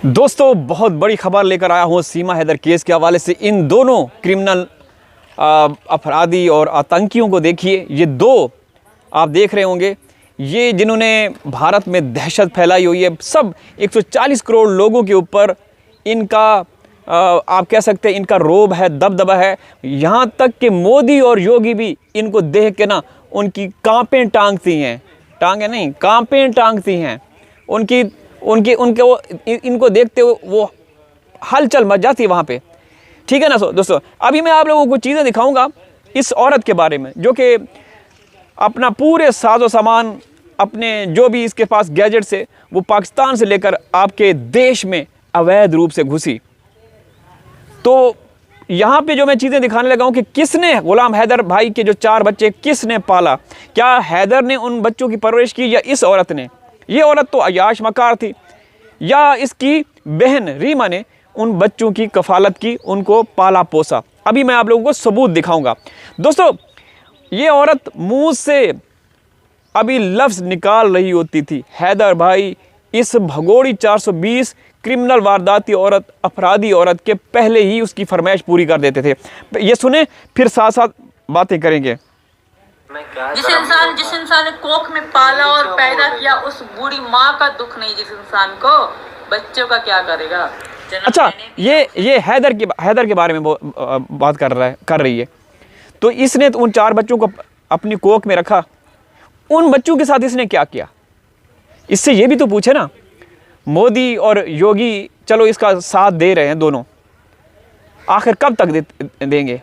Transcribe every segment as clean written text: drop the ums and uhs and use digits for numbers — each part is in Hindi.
दोस्तों, बहुत बड़ी खबर लेकर आया हूँ सीमा हैदर केस के हवाले से। इन दोनों क्रिमिनल अपराधी और आतंकियों को देखिए। ये दो आप देख रहे होंगे, ये जिन्होंने भारत में दहशत फैलाई हुई है। सब 140 करोड़ लोगों के ऊपर इनका आप कह सकते हैं इनका रोब है, दबदबा है। यहाँ तक कि मोदी और योगी भी इनको देख के ना उनकी कांपें टांगती हैं, टांगे नहीं कांपें टांगती हैं। इनको देखते हुए वो हलचल मच जाती है वहाँ पे, ठीक है ना। दोस्तों, अभी मैं आप लोगों को चीज़ें दिखाऊंगा इस औरत के बारे में, जो कि अपना पूरे साजो सामान, अपने जो भी इसके पास गैजेट्स है, वो पाकिस्तान से लेकर आपके देश में अवैध रूप से घुसी। तो यहाँ पे जो मैं चीज़ें दिखाने लगा हूँ कि किसने गुलाम हैदर भाई के जो 4 बच्चे किसने पाला। क्या हैदर ने उन बच्चों की परवरिश की या इस औरत ने? ये औरत तो अयाश मकार थी, या इसकी बहन रीमा ने उन बच्चों की कफालत की, उनको पाला पोसा। अभी मैं आप लोगों को सबूत दिखाऊंगा। दोस्तों, ये औरत मुंह से अभी लफ्ज़ निकाल रही होती थी, हैदर भाई इस भगोड़ी 420 क्रिमिनल वारदाती औरत, अपराधी औरत के पहले ही उसकी फरमाइश पूरी कर देते थे। ये सुने, फिर साथ साथ बातें करेंगे। जिस इंसान ने कोख में पाला और पैदा किया, उस बूढ़ी माँ का दुख नहीं जिस इंसान को, बच्चों का क्या करेगा। अच्छा, ये हैदर के बारे में बात कर रही है। तो इसने तो उन 4 बच्चों को अपनी कोख में रखा। उन बच्चों के साथ इसने क्या किया? इससे ये भी तो पूछे ना। मोदी और योगी चलो इसका साथ दे रहे हैं दोनों, आखिर कब तक देंगे?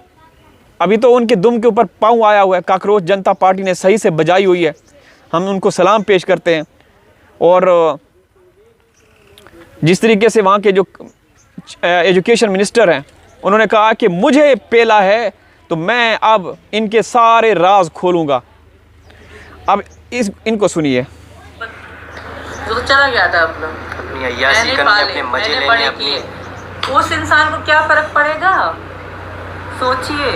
अभी तो उनके दुम के ऊपर पाँव आया हुआ है। काकरोच जनता पार्टी ने सही से बजाई हुई है, हम उनको सलाम पेश करते हैं। और जिस तरीके से वहाँ के जो एजुकेशन मिनिस्टर हैं, उन्होंने कहा कि मुझे पेला है तो मैं अब इनके सारे राज खोलूँगा। अब इनको सुनिए। तो चला गया था अपनी अय्याशी करने, अपने मजे लेने, अपनी उस इंसान को क्या फर्क पड़ेगा? सोचिए,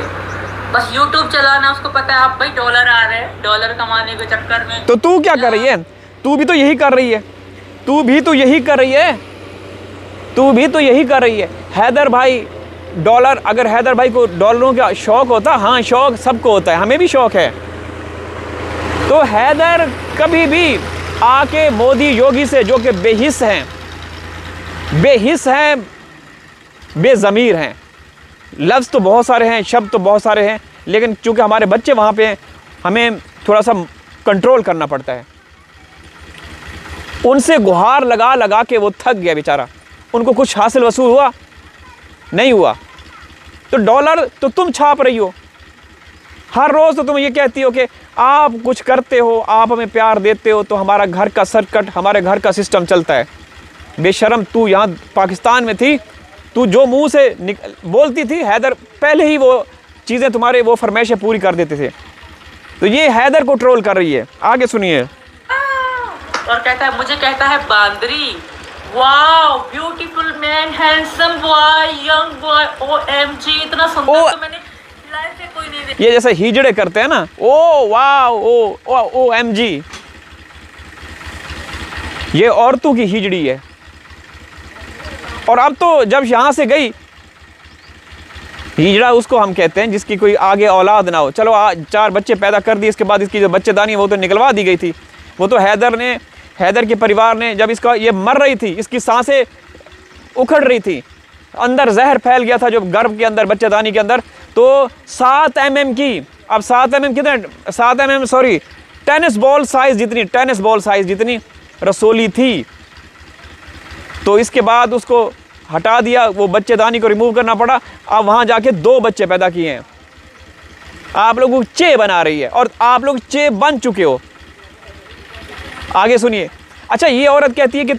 बस YouTube चलाना उसको पता है। आप भाई डॉलर आ रहे हैं, डॉलर कमाने के चक्कर में। तो तू क्या कर रही है? तू भी तो यही कर रही है, तू भी तो यही कर रही है, तू भी तो यही कर रही है। हैदर भाई डॉलर, अगर हैदर भाई को डॉलरों का शौक होता, हाँ शौक सबको होता है, हमें भी शौक है, तो हैदर कभी भी आके मोदी योगी से, जो कि बेहिस हैं, बेज़मीर हैं, लफ्ज़ तो बहुत सारे हैं, शब्द तो बहुत सारे हैं, लेकिन चूंकि हमारे बच्चे वहाँ पे हैं, हमें थोड़ा सा कंट्रोल करना पड़ता है। उनसे गुहार लगा लगा के वो थक गया बेचारा। उनको कुछ हासिल वसूल हुआ? नहीं हुआ। तो डॉलर तो तुम छाप रही हो, हर रोज़ तो तुम ये कहती हो कि आप कुछ करते हो, आप हमें प्यार देते हो, तो हमारा घर का सर्किट, हमारे घर का सिस्टम चलता है। बेशरम, तू यहाँ पाकिस्तान में थी, तू जो मुंह से बोलती थी, हैदर पहले ही वो चीज़ें, तुम्हारे वो फरमाइशें पूरी कर देते थे। तो ये हैदर को ट्रोल कर रही है। आगे सुनिए। और कहता है, मुझे कहता है बांदरी, wow beautiful man, handsome boy, young boy, OMG, इतना सुंदर तो मैंने लाइफ में कोई नहीं देखा। ये जैसे हिजड़े करते हैं ना, ओ वाओ, OMG, ये औरतों की हिजड़ी है। और अब तो जब यहाँ से गई, हिजड़ा उसको हम कहते हैं जिसकी कोई आगे औलाद ना हो। चलो 4 बच्चे पैदा कर दिए, इसके बाद इसकी जो बच्चेदानी वो तो निकलवा दी गई थी। वो तो हैदर के परिवार ने, जब इसका ये मर रही थी, इसकी सांसें उखड़ रही थी, अंदर जहर फैल गया था जो गर्भ के अंदर, बच्चेदानी के अंदर, तो 7 mm की, अब 7 mm कितने, 7 mm sorry, tennis ball size जितनी रसोली थी। तो इसके बाद उसको हटा दिया, वो बच्चेदानी को रिमूव करना पड़ा। अब वहाँ जाके 2 बच्चे पैदा किए हैं। आप लोगों को चे बना रही है, और आप लोग चे बन चुके हो। आगे सुनिए। अच्छा, ये औरत कहती है कि,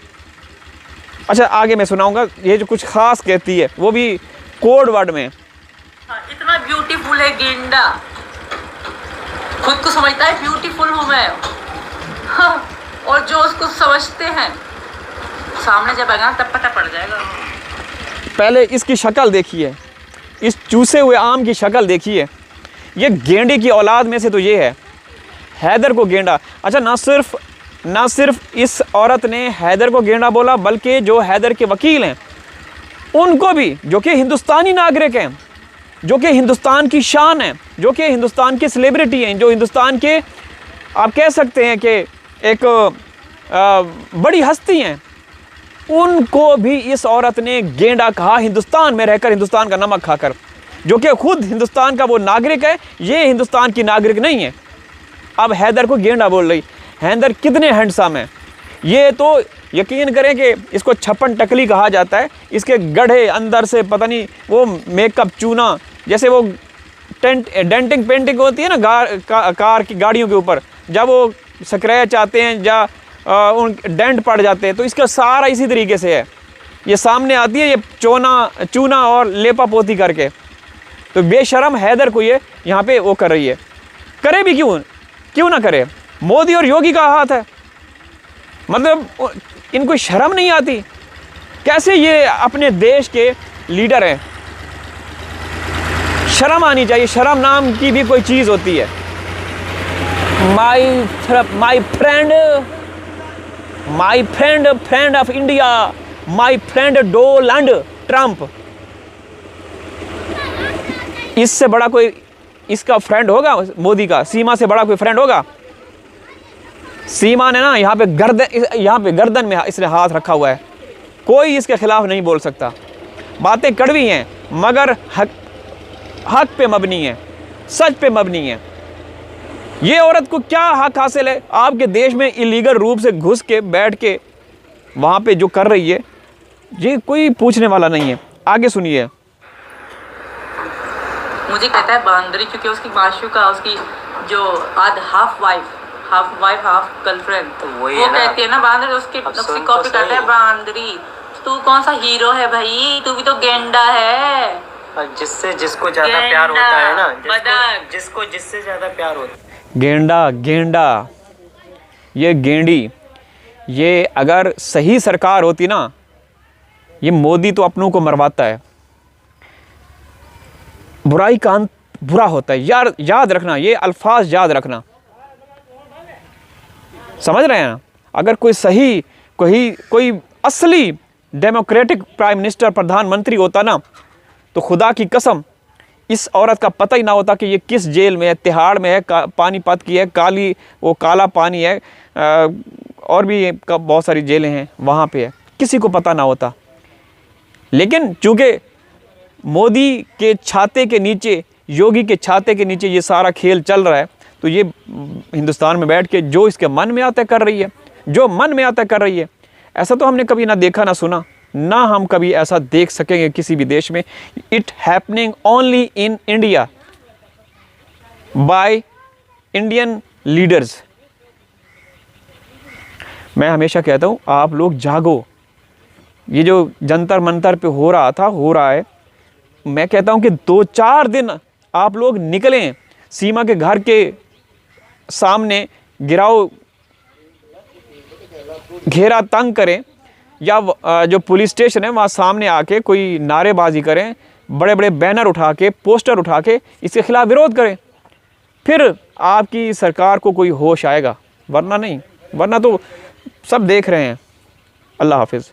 अच्छा आगे मैं सुनाऊंगा, ये जो कुछ खास कहती है वो भी कोड वर्ड में। इतना ब्यूटीफुल है गेंडा, खुद को समझता है ब्यूटीफुल हूँ मैं, हाँ, और जो उसको समझते हैं सामने जब आएगा तब पता पड़ जाएगा। पहले इसकी शक्ल देखिए, इस चूसे हुए आम की शक्ल देखिए। ये गेंडे की औलाद में से तो ये है, हैदर को गेंडा। अच्छा, ना सिर्फ ना सिर्फ इस औरत ने हैदर को गेंडा बोला, बल्कि जो हैदर के वकील हैं उनको भी, जो कि हिंदुस्तानी नागरिक हैं, जो कि हिंदुस्तान की शान है, जो कि हिंदुस्तान की सेलिब्रिटी हैं, जो हिंदुस्तान के आप कह सकते हैं कि एक बड़ी हस्ती हैं, उनको भी इस औरत ने गेंडा कहा, हिंदुस्तान में रहकर, हिंदुस्तान का नमक खाकर, जो कि खुद हिंदुस्तान का वो नागरिक है, ये हिंदुस्तान की नागरिक नहीं है। अब हैदर को गेंडा बोल रही। हैदर कितने हैंडसम है, ये तो यकीन करें कि इसको छप्पन टकली कहा जाता है। इसके गढ़े अंदर से पता नहीं वो मेकअप चूना, जैसे वो डेंटिंग पेंटिंग होती है ना कार की गाड़ियों के ऊपर, जब वो स्क्रैच आते हैं या उन डेंट पड़ जाते हैं, तो इसका सारा इसी तरीके से है। ये सामने आती है ये चूना और लेपा पोती करके। तो बेशरम हैदर को ये यहाँ पे वो कर रही है। करे भी क्यों ना करे, मोदी और योगी का हाथ है, मतलब इनको शर्म नहीं आती। कैसे ये अपने देश के लीडर हैं, शर्म आनी चाहिए। शर्म नाम की भी कोई चीज़ होती है। My friend of India, my friend Donald Trump. इससे बड़ा कोई इसका फ्रेंड होगा मोदी का? सीमा से बड़ा कोई फ्रेंड होगा? सीमा ने ना यहाँ पे गर्दन में इसने हाथ रखा हुआ है। कोई इसके खिलाफ नहीं बोल सकता। बातें कड़वी हैं मगर हक पे मबनी है, सच पे मबनी है। ये औरत को क्या हक हासिल है आपके देश में इलीगल रूप से घुस के बैठ के वहाँ पे जो कर रही है? ये कोई पूछने वाला नहीं है। आगे सुनिए। मुझे कहता है बांदरी, क्योंकि उसकी माशूका, उसकी जो हाफ वाइफ हाफ गर्लफ्रेंड, तो वो कहती है ना बांदरी, उसकी कॉपी करता है बांदरी। तू कौन सा हीरो है भाई, तू भी तो गेंडा है। जिसको ज्यादा प्यार होता है ना, जिससे ज्यादा प्यार होता है। गेंडा, ये गेंडी, ये अगर सही सरकार होती ना, ये मोदी तो अपनों को मरवाता है। बुराई का अंत बुरा होता है। याद रखना, ये अल्फाज याद रखना, समझ रहे हैं ना? अगर कोई सही कोई असली डेमोक्रेटिक प्राइम मिनिस्टर, प्रधानमंत्री होता ना, तो खुदा की कसम इस औरत का पता ही ना होता कि ये किस जेल में है। तिहाड़ में है, पानीपत की है, काला पानी है, और भी बहुत सारी जेलें हैं, वहाँ पे है, किसी को पता ना होता। लेकिन चूँकि मोदी के छाते के नीचे, योगी के छाते के नीचे ये सारा खेल चल रहा है, तो ये हिंदुस्तान में बैठ के जो इसके मन में आता कर रही है, जो मन में आता कर रही है। ऐसा तो हमने कभी ना देखा ना सुना, ना हम कभी ऐसा देख सकेंगे किसी भी देश में। It happening only in India by Indian leaders. मैं हमेशा कहता हूँ आप लोग जागो। ये जो जंतर मंतर पे हो रहा है, मैं कहता हूँ कि 2-4 दिन आप लोग निकलें, सीमा के घर के सामने गिराओ, घेरा तंग करें, या जो पुलिस स्टेशन है वहाँ सामने आके कोई नारेबाजी करें, बड़े बड़े बैनर उठा के, पोस्टर उठा के इसके खिलाफ विरोध करें। फिर आपकी सरकार को कोई होश आएगा, वरना नहीं, वरना तो सब देख रहे हैं। अल्लाह हाफिज़।